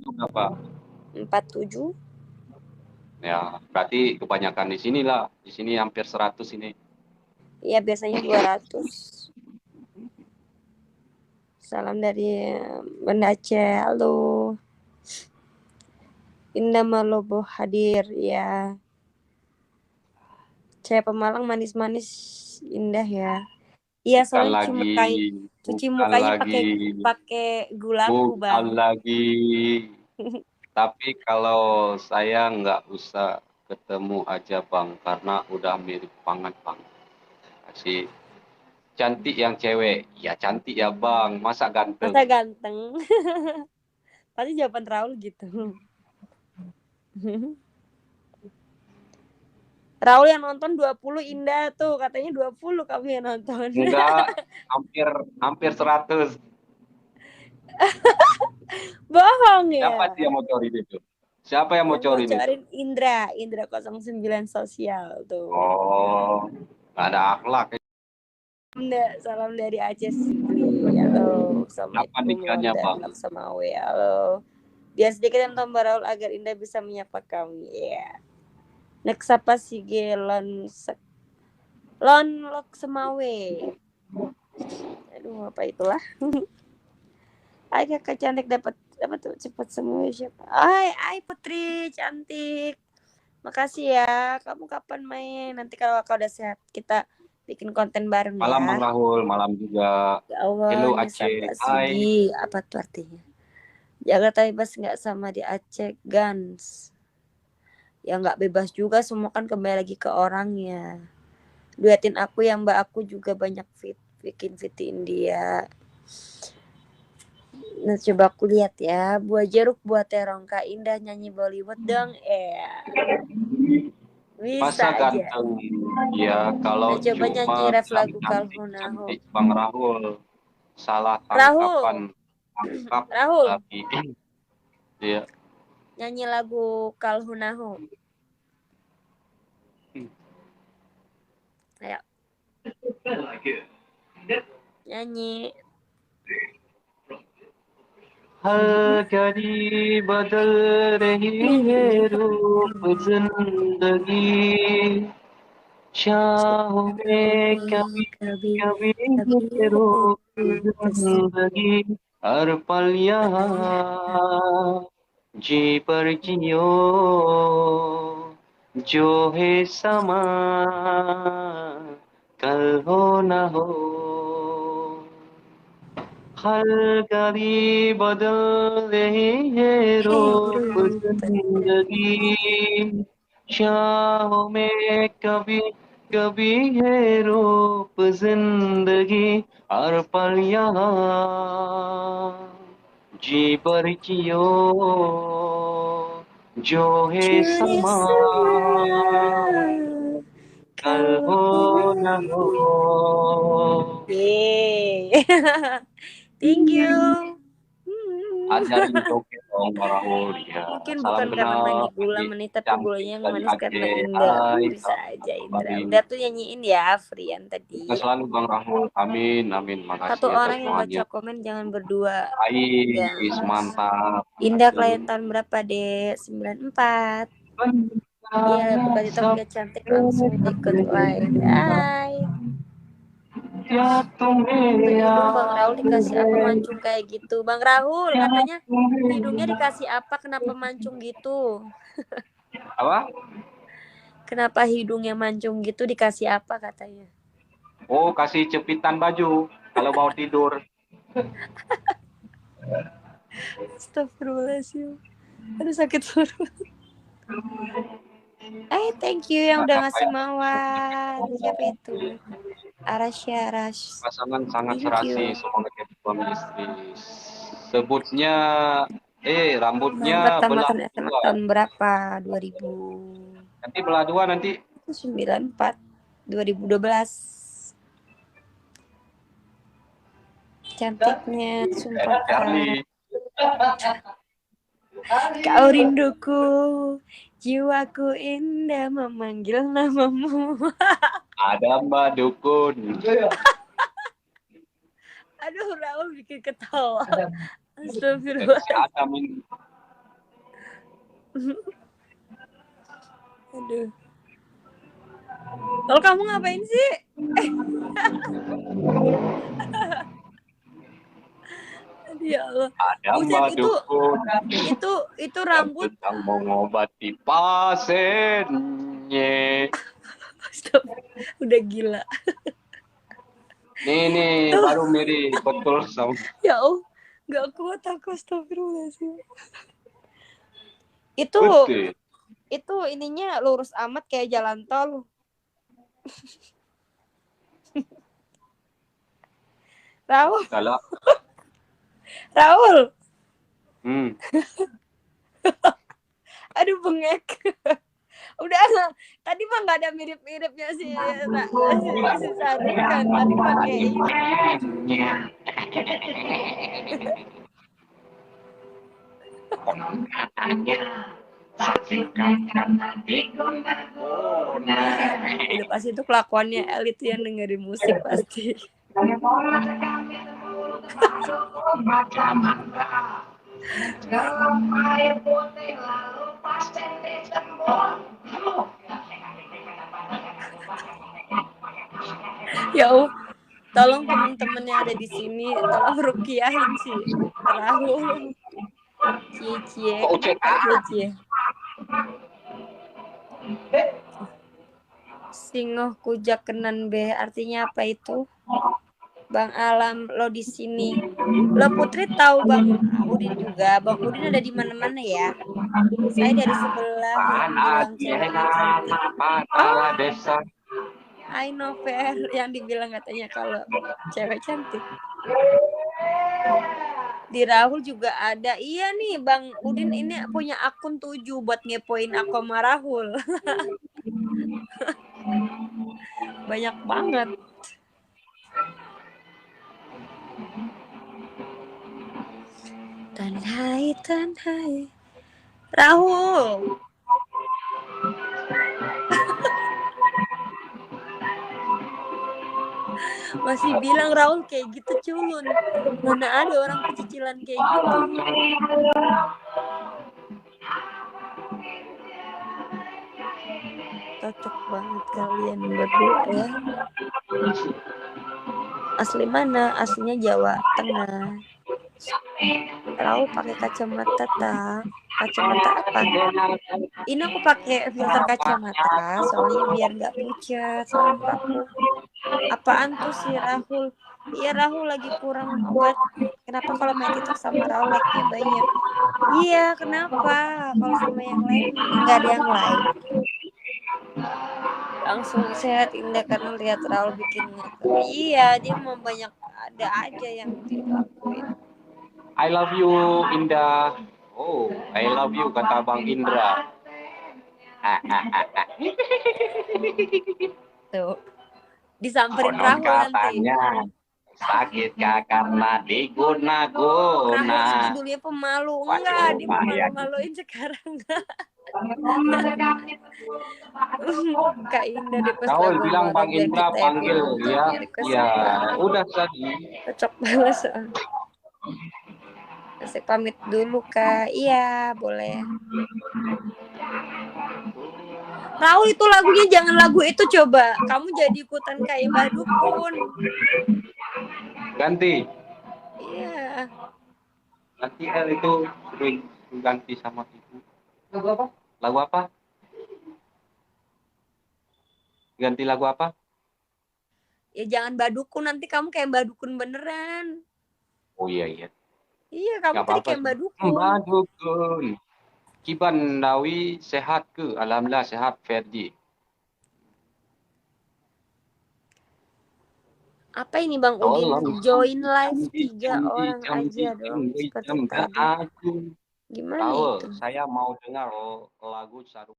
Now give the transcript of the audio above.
berapa? 47. Ya, berarti kebanyakan di sini lah. Di sini hampir 100 ini. Iya, biasanya 200. Salam dari Banda Aceh. Halo. Indah Malobo hadir ya. Saya Pemalang manis-manis indah ya. Iya, Bukan soalnya cuci mukanya pakai gulaku, bukan Bang. lagi. Tapi kalau saya nggak usah ketemu aja Bang, karena udah mirip banget Bang. Kasih cantik yang cewek, ya cantik ya Bang, masa Masa ganteng. ganteng. Pasti jawaban Raul gitu. Raul yang nonton 20 Indah tuh, katanya 20 kamu yang nonton. Enggak, hampir 100. Bohong Siapa ya. sih yang mau curi itu? Siapa yang mau Yang corin itu? bocorin Indra 09 sosial tuh. Oh, nggak ada akhlak. Enggak, salam dari Aceh Sigli. Halo, Kapan Assalamualaikum nikahnya Londa Bang? Laksamawe. Halo. Biar sedikit yang tambah Raul agar Indah bisa menyapa kami. Ya. Next apa sih Lon Laksamawe. Aduh, apa itulah. Hai kakak cantik, dapat tuh cepat semua siapa? Hai Putri cantik. Makasih ya. Kamu kapan main? Nanti kalau kakak udah sehat kita bikin konten bareng Malam Bang ya. Rahul, malam juga. Ya Allah, Hello Nisapa Aceh, hai. Sigi. Apa tuh artinya? Jakarta bebas nggak sama di Aceh Gans. Ya nggak bebas juga, semua kan kembali lagi ke orangnya. Duetin aku yang mbak aku juga banyak bikin fit India. Nah, coba aku lihat ya. Buah jeruk, buah terong, Kak Indah nyanyi Bollywood dong. Bisa Masa aja. ganteng? Ya, kalau Nah, coba cuma nyanyi ref bilang lagu Kalhonaho. cantik-cantik Bang Rahul, salah tangkapan, Rahul, tangkap Rahul, lagi. Ya. nyanyi lagu Kalhonaho. Ayo, nyanyi. हर घड़ी बदल रही है रूप जिंदगी शाहों में कभी Kabi, कभी kabi, है रूप जिंदगी हर पल यहाँ जी पर जियो जो है समा कल हो न हो हर घड़ी बदल रही है रूप जिंदगी शाहों में कभी कभी है रूप जिंदगी हर पल यहाँ जी पर जियो जो है Curi समा sama कल kalau हो न हो Yeay. Thank you. ajarin joget dong Rahul ya. Mungkin Salam bukan karena kenal lagi gula bagi manis, tapi cantik gulanya yang dari manis karena Aceh. Indah. Hai, Bisa salam aja kenal Indra. kembali. Udah tuh nyanyiin ya, Frian Sukses tadi. selalu Bang Rahul. Amin, amin. Satu Makasih atas orang yang semuanya. baca komen jangan berdua. Baik, Gans. mantap. Indah Makasih. klien tahun berapa, Dek? 94. Iya, buka TikTok dia cantik langsung ikut live. Hai. Ya Tuh tumhe hidung Bang Raul yaad dikasih apa hai, mancung kayak gitu? Bang Raul ya katanya tumhe hidungnya yaad. dikasih apa kenapa mancung gitu? Apa? Kenapa hidungnya mancung gitu dikasih apa katanya? Oh, kasih cepitan baju kalau mau tidur. Astagfirullahaladzim. Aduh sakit perut. Thank you yang udah ngasih mawar. Siapa itu? Arash. Pasangan sangat Thank serasi, you. semoga jadi suami istri. Sebutnya, Bang rambutnya pertama belah kan SMA dua. tahun berapa? 2000. Nanti belah dua nanti. 94. 2012. Cantiknya, sumpah Kak. Charlie, Kau rinduku, jiwaku indah memanggil namamu. ada Mbak Dukun. Aduh, Raul bikin ketawa. Si Astagfirullah. Adam ini. Aduh. Kalau kamu ngapain sih? Aduh, ya Allah. Ada Buset, dukun itu yang rambut. sedang mengobati pasiennya. Stop. Udah gila. Nih baru mirip betul sama. Ya Allah, nggak kuat aku, astagfirullahaladzim. Betul. Itu ininya lurus amat kayak jalan tol. Raul. Kalau Raul. Aduh, bengek. Udah, tadi mah nggak ada mirip-miripnya si Sari kan. Tadi pakai ini. Udah pasti itu kelakuannya elit yang dengerin musik pasti. Ya Allah, tolong teman-teman yang ada di sini tolong rukiahin si Rahul. Cie. Singoh kujak kenan be, artinya apa itu? Bang Alam, lo di sini. Lo Putri tahu Bang Udin juga. Bang Udin ada di mana-mana ya. Saya dari sebelah yang bilang ceweknya cantik. Oh, desa. I know Fer yang dibilang katanya kalau cewek cantik. Di Rahul juga ada. Iya nih Bang Udin ini punya akun 7 buat ngepoin aku sama Rahul. Banyak banget. Tanhai. Rahul. Masih bilang Rahul kayak gitu culun. Mana ada orang pecicilan kayak gitu. Cocok banget kalian berdua ya. Asli mana? Aslinya Jawa Tengah. Rahul pakai kacamata tak? Kacamata apa? Ini aku pakai filter kacamata soalnya biar nggak pucat sama mukaku. Apaan tuh si Rahul? Iya Rahul lagi kurang obat. Kenapa kalau main TikTok sama Rahul like-nya banyak? Iya kenapa? Kalau sama yang lain nggak ada yang like. Langsung sehat Indah karena lihat Rahul bikin ngakak. Iya dia mau banyak ada aja yang dilakuin. I love you Indah. Oh, I love you kata Bang Indra. Tuh. Disamperin Rahul katanya, nanti. Sakit karena diguna-guna. Rahul judulnya pemalu. Enggak, dia pemalu-maluin sekarang. Kak Indah request Rahul lagu bilang Bang biar Indra kita panggil ya. Ya, udah tadi. Cocok banget soal. Saya pamit dulu Kak. Iya, boleh. Rahul itu lagunya jangan lagu itu coba. Kamu jadi ikutan kayak Mbah Dukun. Ganti. Iya. Nanti itu sering ganti sama ibu. Lagu apa? Lagu apa? Ganti lagu apa? Ya jangan Mbah Dukun, nanti kamu kayak Mbah Dukun beneran. Oh iya. Iya, kamu tadi kayak Mbah Dukun. Mbah Dukun. Kiban Nawi sehat ke? Alhamdulillah sehat Ferdi. Apa ini Bang Udin? Join live 3 orang aja dong. Seperti tadi. Gimana itu? Saya mau dengar lagu Saru.